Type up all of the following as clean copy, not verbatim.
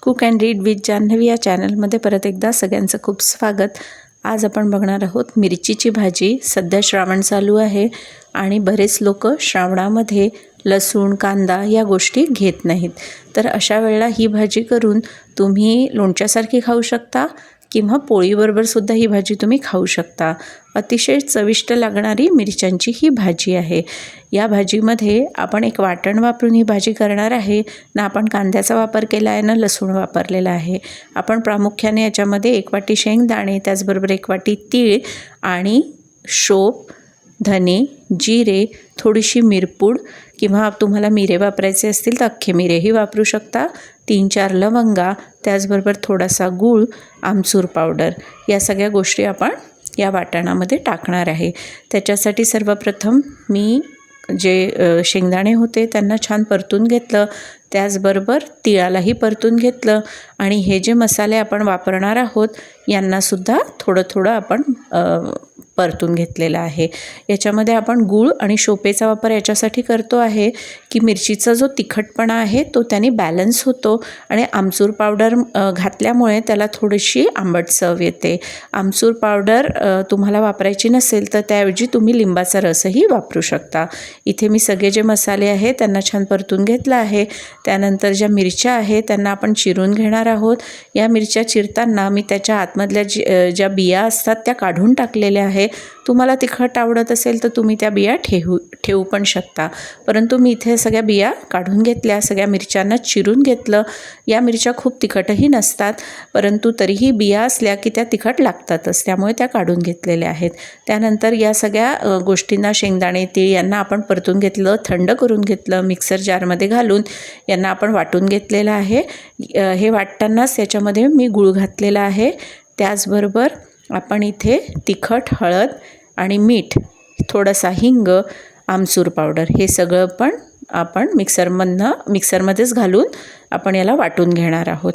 Cook and read with Janhvi या चॅनलमध्ये परत एकदा सगळ्यांचं खूप स्वागत। आज आपण बघणार आहोत मिरचीची भाजी। सध्या श्रावण चालू आहे आणि बरेच लोक श्रावणामध्ये लसूण कांदा या गोष्टी घेत नाहीत, तर अशा वेळेला ही भाजी करून तुम्ही लोणच्यासारखी खाऊ शकता किंवा पोळीबरोबर सुद्धा ही भाजी तुम्ही खाऊ शकता। अतिशय चविष्ट लागणारी मिरच्यांची ही भाजी आहे। या भाजीमध्ये आपण एक वाटण वापरून ही भाजी करणार आहे ना, आपण कांद्याचा वापर केला आहे ना लसूण वापरलेला आहे। आपण प्रामुख्याने याच्यामध्ये 1 वाटी शेंगदाणे, त्याचबरोबर 1 वाटी तीळ आणि शोप, धने, जिरे, थोडीशी मिरपूड किंवा तुम्हाला मिरे वापरायचे असतील तर अख्खे मिरेही वापरू शकता, 3-4 लवंगा, त्याचबरोबर थोडासा गूळ, आमचूर पावडर, या सगळ्या गोष्टी आपण या वाटणामध्ये टाकणार आहे। त्याच्यासाठी सर्वप्रथम मी जे शेंगदाणे होते त्यांना छान परतून घेतलं, त्याचबरोबर तिळालाही परतून घेतलं आणि हे जे मसाले आपण वापरणार आहोत यांनासुद्धा थोडं थोडं आपण परतून घेतलेलं आहे। याच्यामध्ये आपण गूळ आणि शोपेचा वापर याच्यासाठी करतो आहे की मिरचीचा जो तिखटपणा आहे तो त्याने बॅलन्स होतो आणि आमचूर पावडर घातल्यामुळे त्याला थोडीशी आंबट चव येते। आमचूर पावडर तुम्हाला वापरायची नसेल तर त्याऐवजी तुम्ही लिंबाचा रसही वापरू शकता। इथे मी सगळे जे मसाले आहेत त्यांना छान परतून घेतलं आहे। त्यानंतर ज्या मिरच्या आहेत त्यांना आपण चिरून घेणार आहोत। या मिरच्या चिरताना मी त्याच्या आतमधल्या ज्या बिया असतात त्या काढून टाकलेल्या आहे। तुम्हाला तिखट आवडत असेल तर तुम्ही त्या बिया ठेवू पण शकता, परंतु मी इथे सगळ्या बिया काढून घेतल्या, सगळ्या मिरच्यांना चिरून घेतलं। या मिरच्या खूप तिखटही नसतात, परंतु तरीही बिया असल्या की त्या तिखट लागतातच, त्यामुळे त्या काढून घेतलेल्या आहेत। त्यानंतर या सगळ्या गोष्टींना, शेंगदाणे तीळ यांना आपण परतून घेतलं, थंड करून घेतलं, मिक्सर जारमध्ये घालून यांना आपण वाटून घेतलेलं आहे। हे वाटतानाच त्याच्यामध्ये मी गूळ घातलेला आहे, त्याचबरोबर आपण इथे तिखट, हळद आणि मीठ, थोडासा हिंग, आमचूर पावडर हे सगळं पण आपण मिक्सरमध्येच घालून आपण याला वाटून घेणार आहोत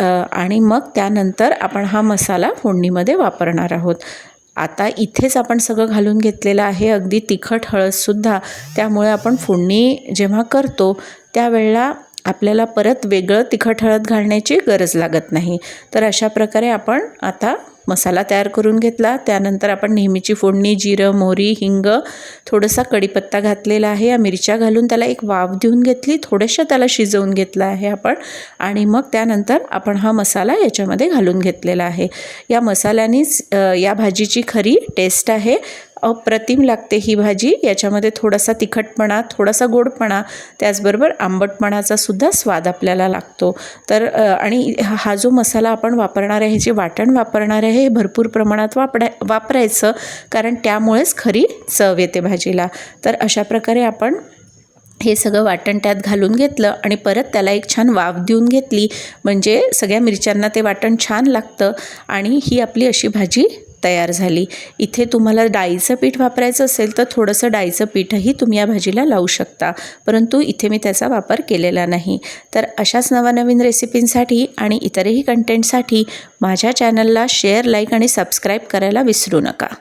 आणि मग त्यानंतर आपण हा मसाला फोडणीमध्ये वापरणार आहोत। आता इथेच आपण सगळं घालून घेतलेलं आहे, अगदी तिखट, हळदसुद्धा, त्यामुळे आपण फोडणी जेव्हा करतो त्यावेळेला आपल्याला परत वेगळं तिखट हळद घालण्याची गरज लागत नाही। तर अशा प्रकारे आपण आता मसाला तयार करून घेतला। त्यानंतर आपण नेहमीची फोडणी जिरं, मोहरी, हिंग, थोडासा कढीपत्ता घातलेला आहे। या मिरच्या घालून त्याला एक वाफ देऊन घेतली, थोडंसं त्याला शिजवून घेतलं आहे आपण आणि मग त्यानंतर आपण हा मसाला याच्यामध्ये घालून घेतलेला आहे। या मसाल्यानेच या भाजीची खरी टेस्ट आहे, अप्रतिम लागते ही भाजी। याच्यामध्ये थोडासा तिखटपणा, थोडासा गोडपणा, त्याचबरोबर आंबटपणाचा सुद्धा स्वाद आपल्याला लागतो। तर आणि हा जो मसाला आपण वापरणार आहे, हे जे वाटण वापरणार आहे हे भरपूर प्रमाणात वापरायचं, कारण त्यामुळेच खरी चव येते भाजीला। तर अशा प्रकारे आपण हे सगळं वाटण त्यात घालून घेतलं आणि परत त्याला एक छान वाफ देऊन घेतली, म्हणजे सगळ्या मिरच्यांना ते वाटण छान लागतं आणि ही आपली अशी भाजी तयार झाली। इथे तुम्हाला डाळीचं पीठ वापरायचं असेल तर थोडंसं डाळीचं पीठही तुम्ही या भाजीला लावू शकता, परंतु इथे मी त्याचा वापर केलेला नाही। तर अशाच नवनवीन रेसिपींसाठी आणि इतरही कंटेंटसाठी माझ्या चॅनलला शेअर, लाईक आणि सबस्क्राईब करायला विसरू नका।